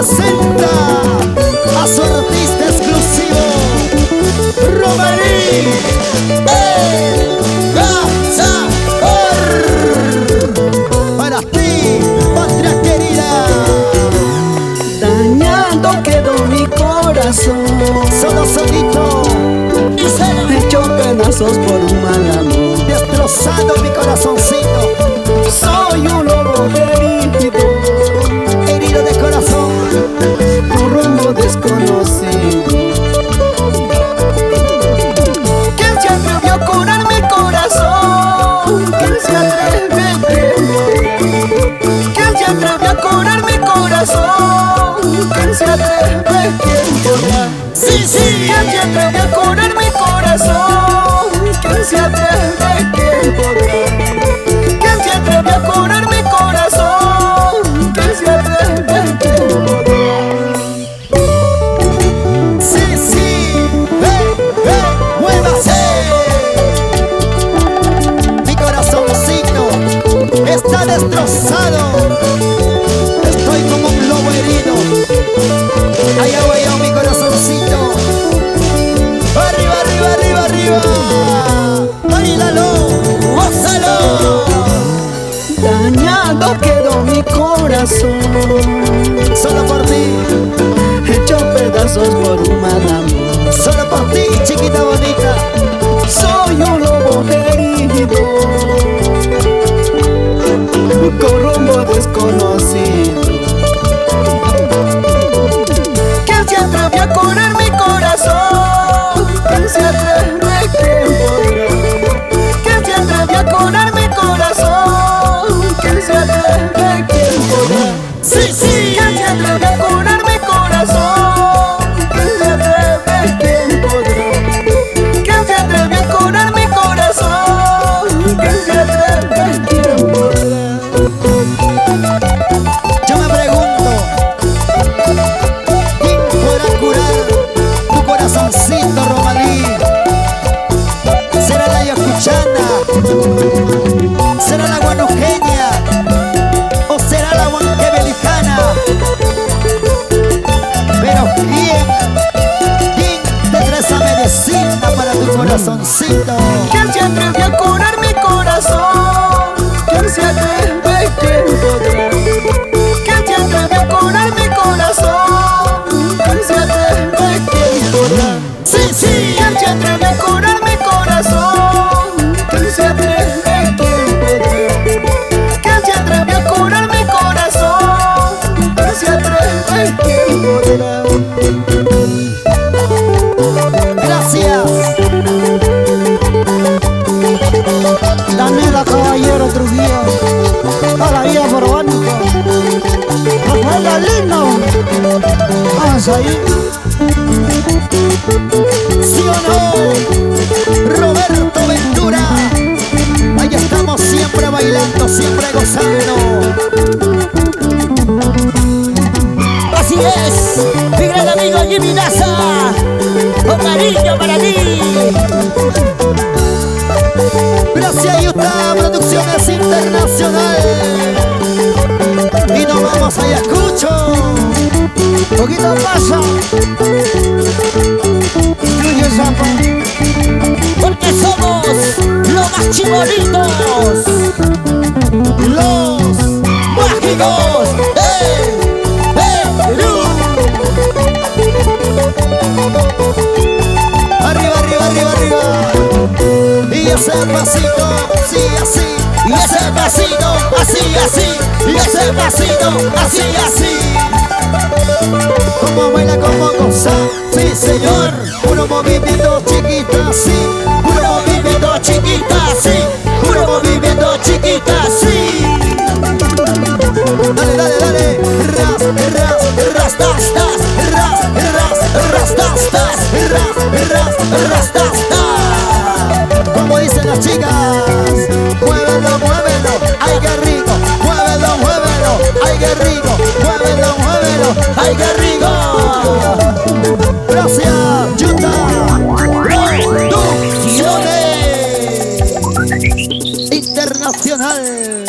presenta a su artista exclusivo, Romaní, el Cazador. Para ti, patria querida. Dañado quedó mi corazón, Solo solito y solo, hecho pedazos por un mal amor. destrozando mi corazoncito, Soy un lobo herido, herido de corazón. un rumbo desconocido. ¿Quién se atrevió a curar mi corazón? ¿Quién se atreve? ¿Quién se atrevió a curar mi corazón? ¿Quién se atreve? ¿Quién podrá? Sí, sí. ¿Quién se atreve a curar mi corazón? ¿Quién se atreve? ¿Quién podrá? ¿Quién se atreve a curar mi corazón? ¿Quién se atreve? ¿Quién podrá? Sí, sí, muévase. Mi corazoncito está destrozado. Estoy como un lobo herido. Allá voy yo, mi corazoncito. Arriba, arriba, arriba, arriba. Bailalo, gózalo. Dañado quedó mi corazón, Solo por ti, hecho pedazos por un mal amor. solo por ti, chiquita bonita. Soy un lobo herido, con rumbo desconocido. ¿Quién se atreve a curar mi corazón? ¿Quién se atreve? ¿Quién podrá? ¿Quién se atreve a curar mi corazón? ¿Quién se atreve? ¿Quién podrá? Sí, sí. ¿Quién se atreve a curar mi corazón? ¿Quién se atreve? ¿Quién podrá? ¿Quién se atreve a curar mi corazón? ¿Quién se atreve? ¿Quién podrá? Yo me pregunto, ¿quién podrá curar tu corazoncito, Romaní? ¿Será la yacuchana? ¿Será la guanujeña? ¿O será la huanquebelicana? Pero ¿quién tendrá esa medicina para tu corazoncito? ¿Quién se atreve a curar mi corazón? ¿Quién se atreve? ¿Quién podrá? ¿Quién se atreve a curar mi corazón? ¿Quién se atreve? ¿Quién podrá? Sí, sí. ¿Quién se atreve a curar mi corazón? ¿Quién se atreve? ¿Quién podrá? ¿Quién se atreve a curar mi corazón? ¿Quién se atreve? ¿Quién podrá? Gracias. Daniela Caballero Trujillo, a la vida borbónica, Rafael Alino, vamos ahí. ¿Sí o no? Roberto Ventura. Ahí estamos siempre bailando, siempre gozando. Así es, mi gran amigo Jimmy Daza, con cariño para ti. Gracias Utah Producciones Internacional. Y nos vamos a Ayacucho. Poquito pasa, incluye Zapa, Porque somos los más chibolitos, los mágicos de Perú. Arriba, arriba, arriba, arriba. Y ese pasito, sí, así. Y ese pasito, así, así. Y ese pasito, así, así. Como baila, como goza, sí señor. Puro movimiento chiquita, sí. Puro movimiento chiquita, sí. Puro movimiento chiquita, sí. Dale, dale, dale. Ras, ras, ras, tas, tas. Ras, ras, ras, tas, tas. Ras, ras, ras, tas, tas. Como dicen las chicas, muévelo, muévelo, ay qué rico. Muévelo, muévelo, ay qué rico. Muévelo, muévelo, ay qué rico. Gracias, Utah Producciones Internacional.